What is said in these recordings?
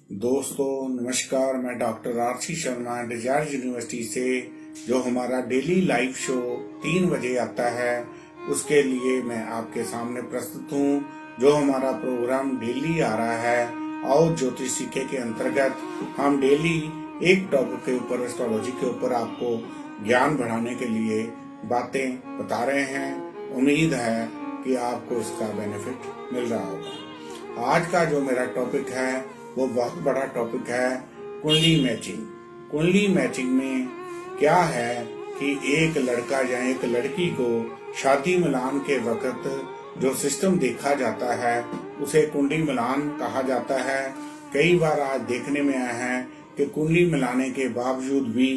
दोस्तों नमस्कार, मैं doctor RC Sharma Desire University से जो हमारा डेली लाइव शो 3 बजे आता है उसके लिए मैं आपके सामने प्रस्तुत हूँ। जो हमारा प्रोग्राम डेली आ रहा है आओ ज्योतिष सीखे के अंतर्गत हम डेली एक टॉपिक के ऊपर, एस्ट्रोलॉजी के ऊपर आपको ज्ञान बढ़ाने के लिए बातें बता रहे हैं। उम्मीद है कि आपको इसका बेनिफिट मिल रहा होगा। आज का जो मेरा टॉपिक है वो बहुत बड़ा टॉपिक है, कुंडली मैचिंग। कुंडली मैचिंग में क्या है कि एक लड़का या एक लड़की को शादी मिलान के वक्त जो सिस्टम देखा जाता है उसे कुंडली मिलान कहा जाता है। कई बार आज देखने में आया है कि कुंडली मिलाने के बावजूद भी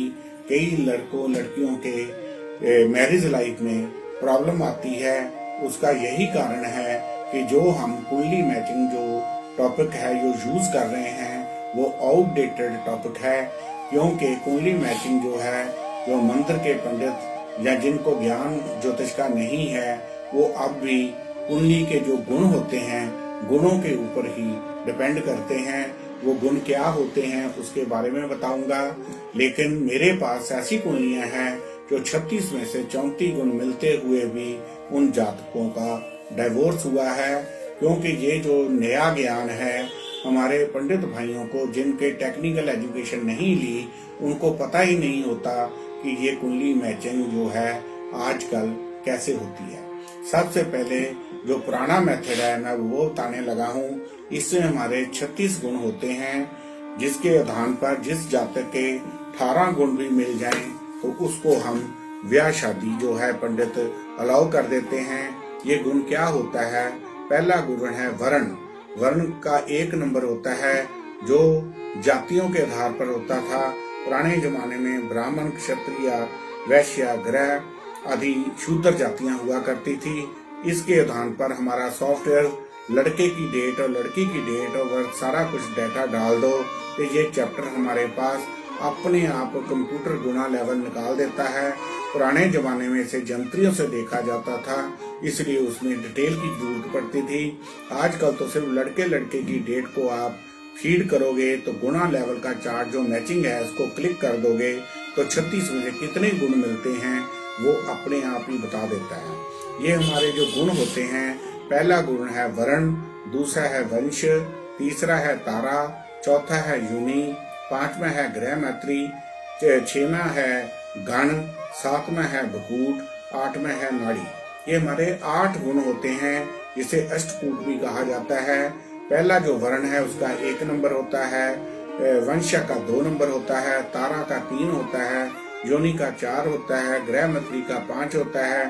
कई लड़कों लड़कियों के मैरिज लाइफ में प्रॉब्लम आती है। उसका यही कारण है कि जो हम कुंडली मैचिंग जो टॉपिक है जो यूज कर रहे हैं वो आउटडेटेड टॉपिक है, क्योंकि कुंडली मैचिंग जो है, जो मंत्र के पंडित या जिनको ज्ञान ज्योतिष का नहीं है वो अब भी कुंडली के जो गुण होते हैं गुणों के ऊपर ही डिपेंड करते हैं। वो गुण क्या होते हैं उसके बारे में बताऊंगा, लेकिन मेरे पास ऐसी कुंडलियां हैं जो 36 में से 34 गुण मिलते हुए भी उन जातकों का डिवोर्स हुआ है। क्योंकि ये जो नया ज्ञान है हमारे पंडित भाइयों को जिनके टेक्निकल एजुकेशन नहीं ली उनको पता ही नहीं होता कि ये कुंडली मैचिंग जो है आजकल कैसे होती है। सबसे पहले जो पुराना मेथड है मैं वो बताने लगा हूँ। इससे हमारे 36 गुण होते हैं, जिसके आधार पर जिस जातक के 18 गुण भी मिल जाएं तो उसको हम ब्याह शादी जो है पंडित अलाउ कर देते हैं। ये गुण क्या होता है? पहला गुण है वर्ण। वर्ण का 1 नंबर होता है जो जातियों के आधार पर होता था। पुराने जमाने में ब्राह्मण, क्षत्रिय, वैश्य, ग्रह आदि शूद्र जातियां हुआ करती थी। इसके आधार पर हमारा सॉफ्टवेयर लड़के की डेट और लड़की की डेट और सारा कुछ डाटा डाल दो तो ये चैप्टर हमारे पास अपने आप कंप्यूटर गुणा लेवल निकाल देता है। पुराने जमाने में इसे जंत्रियों से देखा जाता था, इसलिए उसमें डिटेल की जरूरत पड़ती थी। आजकल तो सिर्फ लड़के लड़के की डेट को आप फीड करोगे तो गुणा लेवल का चार्ट जो मैचिंग है उसको क्लिक कर दोगे तो 36 में से कितने गुण मिलते हैं वो अपने आप ही बता देता है। ये हमारे जो गुण होते हैं, पहला गुण है वर्ण, दूसरा है वंश, तीसरा है तारा, चौथा है यूनि, 5वां है ग्रह मैत्री, 6वां है गण, 7वां है भकूट, 8वां है नाड़ी। ये हमारे 8 गुण होते हैं जिसे अष्टकूट भी कहा जाता है। पहला जो वर्ण है उसका 1 नंबर होता है, वंश का 2 नंबर होता है, तारा का 3 होता है, योनि का 4 होता है, ग्रह मैत्री का 5 होता है,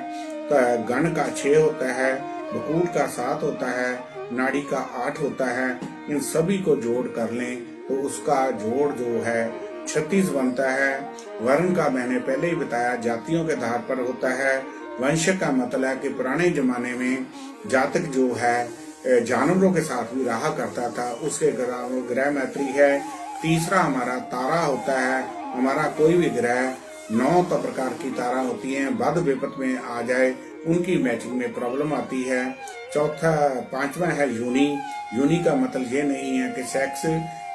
गण का 6 होता है, भकूट का 7 होता है, नाड़ी का 8 होता है। इन सभी को जोड़ कर लें तो उसका जोड़ जो है 36 बनता है। वर्ण का मैंने पहले ही बताया जातियों के आधार पर होता है। वंश का मतलब है कि पुराने जमाने में जातक जो है जानवरों के साथ भी रहा करता था, उसके ग्रह मैत्री है। तीसरा हमारा तारा होता है। हमारा कोई भी ग्रह 9 प्रकार की तारा होती हैं, बद विपत में आ जाए उनकी मैचिंग में प्रॉब्लम आती है। चौथा 5वां है यूनि। यूनि का मतलब ये नहीं है कि सेक्स,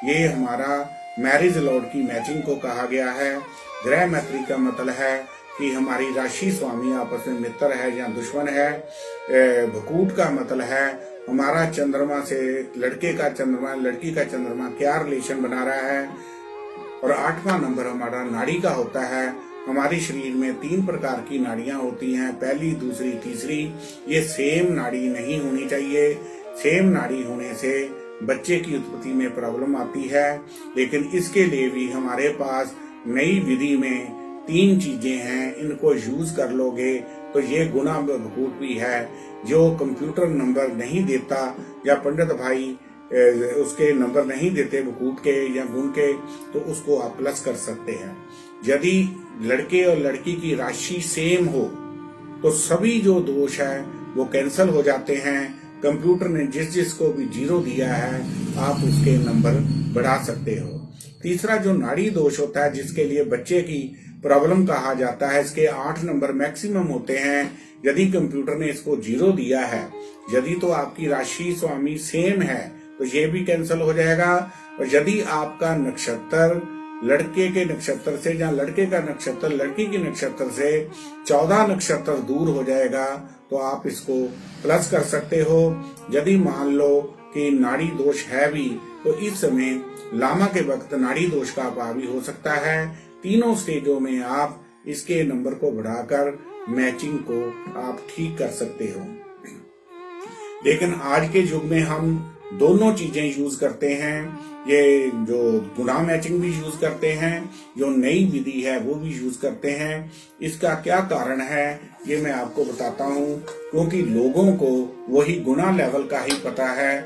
ये हमारा मैरिज लॉर्ड की मैचिंग को कहा गया है। ग्रह मैत्री का मतलब है कि हमारी राशि स्वामी आपस में मित्र है या दुश्मन है। भकूट का मतलब है हमारा चंद्रमा से लड़के का चंद्रमा, लड़की का चंद्रमा क्या रिलेशन बना रहा है। और 8वां नंबर हमारा नाड़ी का होता है। हमारे शरीर में 3 प्रकार की नाड़ियां होती हैं, पहली, दूसरी, तीसरी। ये सेम नाड़ी नहीं होनी चाहिए। सेम नाड़ी होने से बच्चे की उत्पत्ति में प्रॉब्लम आती है। लेकिन इसके लिए भी हमारे पास नई विधि में 3 चीजें हैं, इनको यूज कर लोगे तो ये गुणा भकूट भी है। जो कंप्यूटर नंबर नहीं देता या पंडित भाई उसके नंबर नहीं देते भकूट के या गुण के, तो उसको आप प्लस कर सकते हैं। यदि लड़के और लड़की की राशि सेम हो तो सभी जो दोष है वो कैंसल हो जाते हैं। कंप्यूटर ने जिस जिसको भी 0 दिया है आप उसके नंबर बढ़ा सकते हो। तीसरा जो नाड़ी दोष होता है जिसके लिए बच्चे की प्रॉब्लम कहा जाता है, इसके 8 नंबर मैक्सिमम होते हैं। यदि कंप्यूटर ने इसको 0 दिया है, यदि तो आपकी राशि स्वामी सेम है तो ये भी कैंसिल हो जाएगा। और यदि आपका नक्षत्र लड़के के नक्षत्र से या लड़के का नक्षत्र लड़की के नक्षत्र से 14 नक्षत्र दूर हो जाएगा तो आप इसको प्लस कर सकते हो। यदि मान लो कि नाड़ी दोष है भी तो इस समय लामा के वक्त नाड़ी दोष का अभाव भी हो सकता है। तीनों स्टेजों में आप इसके नंबर को बढ़ाकर मैचिंग को आप ठीक कर सकते हो। लेकिन आज के युग में हम दोनों चीजें यूज करते हैं। ये जो गुना मैचिंग भी यूज करते हैं, जो नई विधि है वो भी यूज करते हैं। इसका क्या कारण है ये मैं आपको बताता हूँ। क्योंकि लोगों को वही गुना लेवल का ही पता है,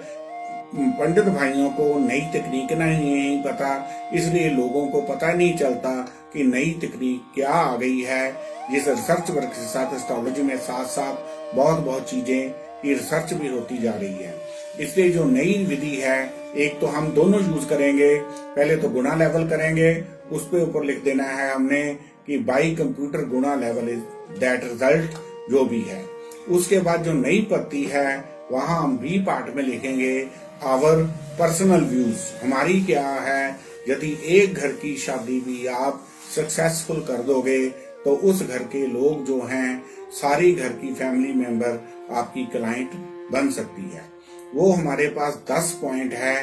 पंडित भाइयों को नई तकनीक नहीं पता, इसलिए लोगों को पता नहीं चलता कि नई तकनीक क्या आ गई है। जिस रिसर्च वर्क के साथ एस्ट्रोलॉजी में साथ साथ बहुत चीजें की रिसर्च भी होती जा रही है। इसलिए जो नई विधि है, एक तो हम दोनों यूज करेंगे। पहले तो गुना लेवल करेंगे, उस पे ऊपर लिख देना है हमने कि by computer Guna level is that result जो भी है। उसके बाद जो नई पत्ती है वहां हम बी पार्ट में लिखेंगे आवर पर्सनल व्यूज, हमारी क्या है। यदि एक घर की शादी भी आप सक्सेसफुल कर दोगे तो उस घर के लोग जो हैं, सारी घर की फैमिली मेंबर आपकी क्लाइंट बन सकती है। वो हमारे पास 10 पॉइंट है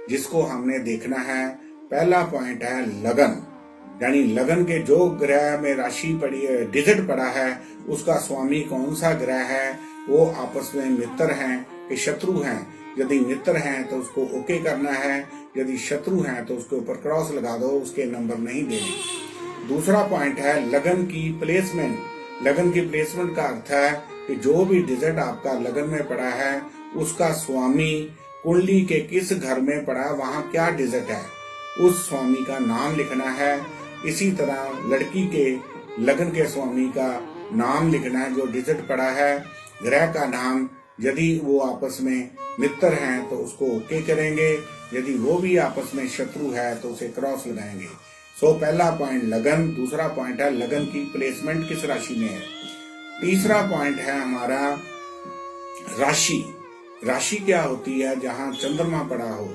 जिसको हमने देखना है। पहला पॉइंट है लगन, यानी लगन के जो ग्रह में राशि पड़ी है, डिजिट पड़ा है, उसका स्वामी कौन सा ग्रह है, वो आपस में मित्र हैं कि शत्रु हैं। यदि मित्र हैं तो उसको ओके करना है, यदि शत्रु हैं तो उसके ऊपर क्रॉस लगा दो, उसके नंबर नहीं देने। दूसरा पॉइंट है लगन की प्लेसमेंट। लगन की प्लेसमेंट का अर्थ है कि जो भी डिजिट आपका लगन में पड़ा है उसका स्वामी कुंडली के किस घर में पड़ा है, वहां क्या डिजिट है, उस स्वामी का नाम लिखना है। इसी तरह लड़की के लगन के स्वामी का नाम लिखना है, जो डिजिट पड़ा है, ग्रह का नाम। यदि वो आपस में मित्र हैं तो उसको ओके करेंगे, यदि वो भी आपस में शत्रु है तो उसे क्रॉस लगाएंगे। सो पहला पॉइंट लगन, दूसरा पॉइंट है लगन की प्लेसमेंट किस राशि में है। तीसरा पॉइंट है हमारा राशि। राशि क्या होती है, जहां चंद्रमा पड़ा हो।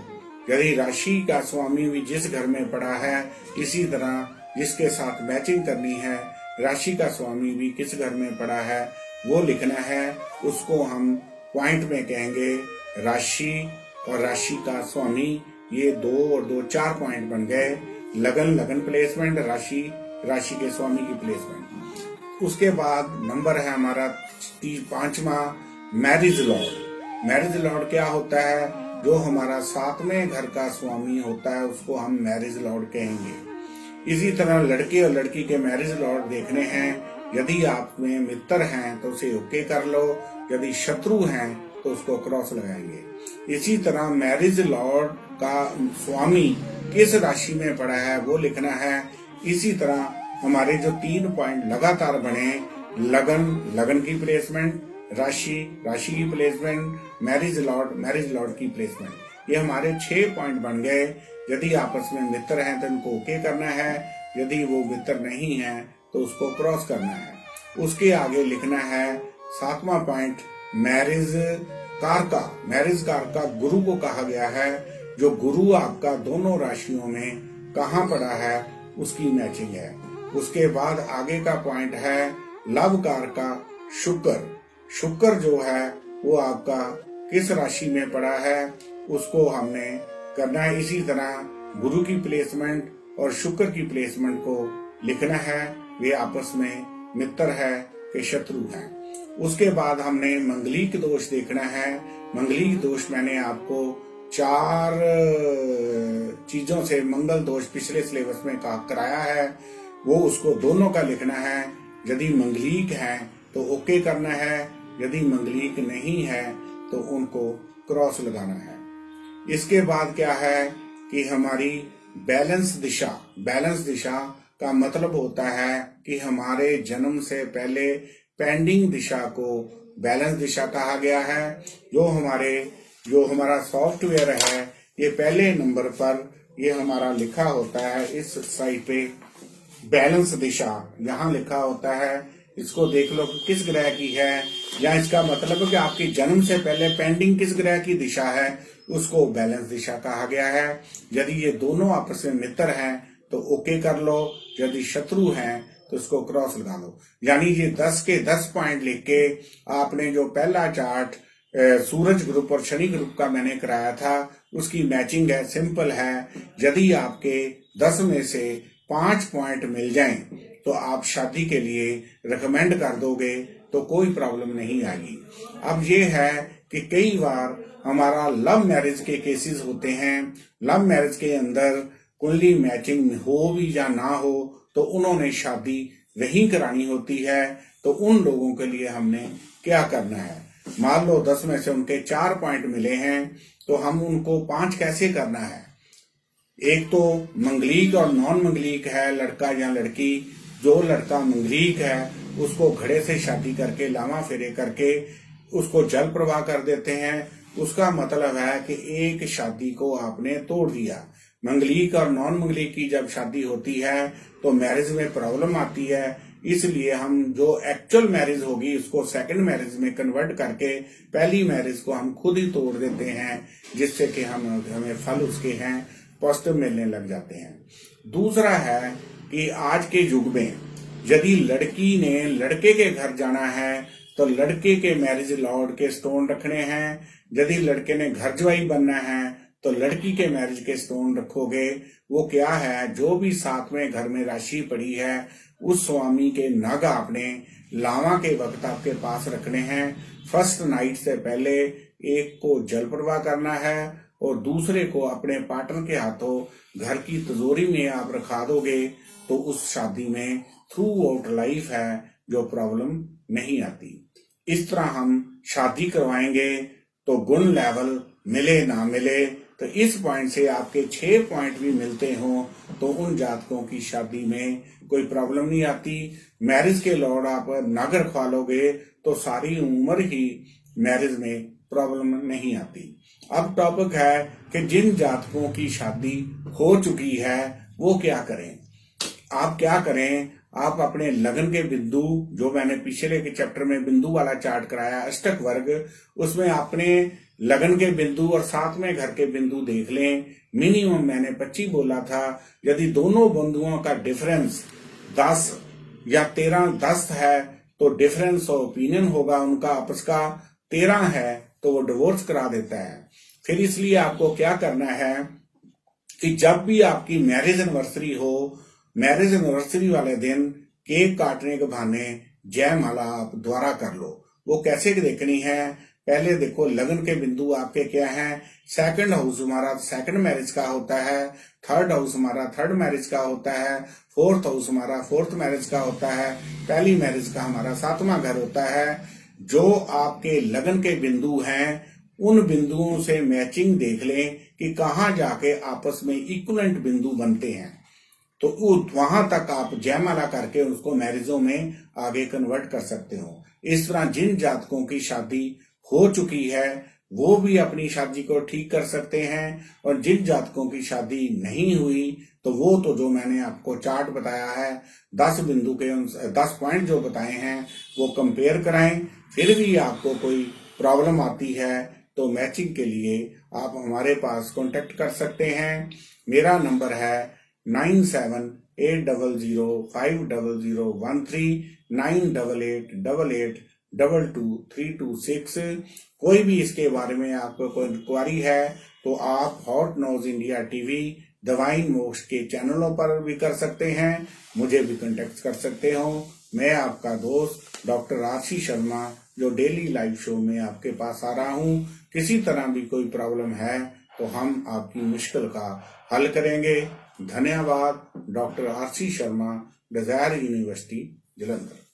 यदि राशि का स्वामी भी जिस घर में पड़ा है, इसी तरह जिसके साथ मैचिंग करनी है, राशि का स्वामी भी किस घर में पड़ा है वो लिखना है। उसको हम पॉइंट में कहेंगे राशि और राशि का स्वामी। ये 2 और 2 4 पॉइंट बन गए। लगन, लगन प्लेसमेंट, राशि, राशि के स्वामी की प्लेसमेंट। उसके बाद नंबर है हमारा 5वां मैरिज लॉर्ड। मैरिज लॉर्ड क्या होता है, जो हमारा 7वें घर का स्वामी होता है उसको हम मैरिज लॉर्ड कहेंगे। इसी तरह लड़के और लड़की के मैरिज लॉर्ड देखने हैं। यदि आप में मित्र हैं तो उसे ओके कर लो, यदि शत्रु हैं तो उसको क्रॉस लगाएंगे। इसी तरह मैरिज लॉर्ड का स्वामी किस राशि में पड़ा है वो लिखना है। इसी तरह हमारे जो 3 पॉइंट लगातार बने, लगन, लगन की प्लेसमेंट, राशि, राशि की प्लेसमेंट, मैरिज लॉर्ड की प्लेसमेंट, ये हमारे 6 पॉइंट बन गए। यदि आपस में मित्र हैं तो इनको ओके करना है, यदि वो मित्र नहीं है तो उसको क्रॉस करना है। उसके आगे लिखना है 7वां पॉइंट मैरिज कारका। मैरिज कारका गुरु को कहा गया है। जो गुरु आपका दोनों राशियों में कहाँ पड़ा है उसकी मैचिंग है। उसके बाद आगे का पॉइंट है लव कारका शुक्र। शुक्र जो है वो आपका किस राशि में पड़ा है उसको हमने करना है। इसी तरह गुरु की प्लेसमेंट और शुक्र की प्लेसमेंट को लिखना है, वे आपस में मित्र है कि शत्रु हैं। उसके बाद हमने मंगलिक दोष देखना है। मंगलिक दोष मैंने आपको 4 चीजों से मंगल दोष पिछले सिलेबस में कराया है, वो उसको दोनों का लिखना है। यदि मंगलिक है तो ओके करना है, यदि मंगलिक नहीं है तो उनको क्रॉस लगाना है। इसके बाद क्या है कि हमारी बैलेंस दिशा। बैलेंस दिशा का मतलब होता है कि हमारे जन्म से पहले पेंडिंग दिशा को बैलेंस दिशा कहा गया है। जो हमारा सॉफ्टवेयर है, ये पहले नंबर पर ये हमारा लिखा होता है, इस साइड पे बैलेंस दिशा यहाँ लिखा होता है। इसको देख लो कि किस ग्रह की है, या इसका मतलब है कि आपके जन्म से पहले पेंडिंग किस ग्रह की दिशा है उसको बैलेंस दिशा कहा गया है। यदि ये दोनों आपस में मित्र हैं तो ओके कर लो, यदि शत्रु हैं तो उसको क्रॉस लगा लो। यानी ये 10 के 10 पॉइंट लिख के आपने जो पहला चार्ट सूरज ग्रुप और शनि ग्रुप का मैंने कराया था उसकी मैचिंग है, सिंपल है। यदि आपके 10 में से 5 पॉइंट मिल जाएं तो आप शादी के लिए रिकमेंड कर दोगे तो कोई प्रॉब्लम नहीं आएगी। अब ये है कि कई बार हमारा लव मैरिज के केसेस होते हैं, लव मैरिज के अंदर कुंडली मैचिंग हो भी या ना हो तो उन्होंने शादी वहीं करानी होती है। तो उन लोगों के लिए हमने क्या करना है, मान लो 10 में से उनके 4 पॉइंट मिले हैं तो हम उनको 5 कैसे करना है। एक तो मंगलिक और नॉन मंगलिक है लड़का या लड़की। जो लड़का मंगलिक है उसको घड़े से शादी करके लामा फेरे करके उसको जल प्रवाह कर देते हैं। उसका मतलब है कि एक शादी को आपने तोड़ दिया। मंगलिक और नॉन मंगलिक की जब शादी होती है तो मैरिज में प्रॉब्लम आती है, इसलिए हम जो एक्चुअल मैरिज होगी उसको सेकंड मैरिज में कन्वर्ट करके पहली मैरिज को हम खुद ही तोड़ देते हैं, जिससे कि हमें फल उसके हैं पॉजिटिव मिलने लग जाते हैं। दूसरा है कि आज के युग में यदि लड़की ने लड़के के घर जाना है तो लड़के के मैरिज लॉर्ड के स्टोन रखने हैं। यदि लड़के ने घर ज्वाई बनना है तो लड़की के मैरिज के स्टोन रखोगे। वो क्या है, जो भी साथ में घर में राशि पड़ी है उस स्वामी के नग आपने लावा के वक्त आपके पास रखने हैं। फर्स्ट नाइट से पहले एक को जल प्रवाह करना है और दूसरे को अपने पार्टनर के हाथों घर की तिजोरी में आप रखा दोगे तो उस शादी में थ्रू आउट लाइफ है जो प्रॉब्लम नहीं आती। इस तरह हम शादी करवाएंगे तो गुण लेवल मिले ना मिले तो इस पॉइंट से आपके 6 पॉइंट भी मिलते हो तो उन जातकों की शादी में कोई प्रॉब्लम नहीं आती। मैरिज के लॉर्ड आप नग रखवा लोगे तो सारी उम्र ही मैरिज में प्रॉब्लम नहीं आती। अब टॉपिक है कि जिन जातकों की शादी हो चुकी है वो क्या करें। आप क्या करें, आप अपने लगन के बिंदु, जो मैंने पिछले के चैप्टर में बिंदु वाला चार्ट कराया अष्टक वर्ग, उसमें अपने लगन के बिंदु और साथ में घर के बिंदु देख लें। मिनिमम मैंने 25 बोला था। यदि दोनों बिंदुओं का डिफरेंस 10 या 13-10 है तो डिफरेंस ऑफ ओपिनियन होगा उनका आपस का। 13 है तो वो डिवोर्स करा देता है। फिर इसलिए आपको क्या करना है कि जब भी आपकी मैरिज एनिवर्सरी हो, मैरिज एनिवर्सरी वाले दिन केक काटने के बहाने जयमाला आप द्वारा कर लो। वो कैसे देखनी है, पहले देखो लगन के बिंदु आपके क्या हैं। सेकंड हाउस हमारा सेकंड मैरिज का होता है, थर्ड हाउस हमारा थर्ड मैरिज का होता है, फोर्थ हाउस हमारा फोर्थ मैरिज का होता है, पहली मैरिज का हमारा 7वां घर होता है। जो आपके लगन के बिंदु हैं उन बिंदुओं से मैचिंग देख लें कि कहाँ जाके आपस में इक्वलेंट बिंदु बनते हैं, तो वहां तक आप जयमाला करके उसको मैरिजों में आगे कन्वर्ट कर सकते हो। इस तरह जिन जातकों की शादी हो चुकी है वो भी अपनी शादी को ठीक कर सकते हैं, और जिन जातकों की शादी नहीं हुई तो वो तो जो मैंने आपको चार्ट बताया है 10 बिंदु के 10 पॉइंट जो बताए हैं वो कंपेयर कराएं। फिर भी आपको कोई प्रॉब्लम आती है तो मैचिंग के लिए आप हमारे पास कांटेक्ट कर सकते हैं। मेरा नंबर है 9780050013 9888222326। कोई भी इसके बारे में आपको कोई इंक्वायरी है तो आप हॉट नोज इंडिया टीवी डिवाइन मोक्ष के चैनलों पर भी कर सकते हैं, मुझे भी कांटेक्ट कर सकते हो। मैं आपका दोस्त डॉक्टर आरसी शर्मा जो डेली लाइव शो में आपके पास आ रहा हूँ। किसी तरह भी कोई प्रॉब्लम है तो हम आपकी मुश्किल का हल करेंगे। धन्यवाद। Doctor RC Sharma, Desire University, Jalandhar.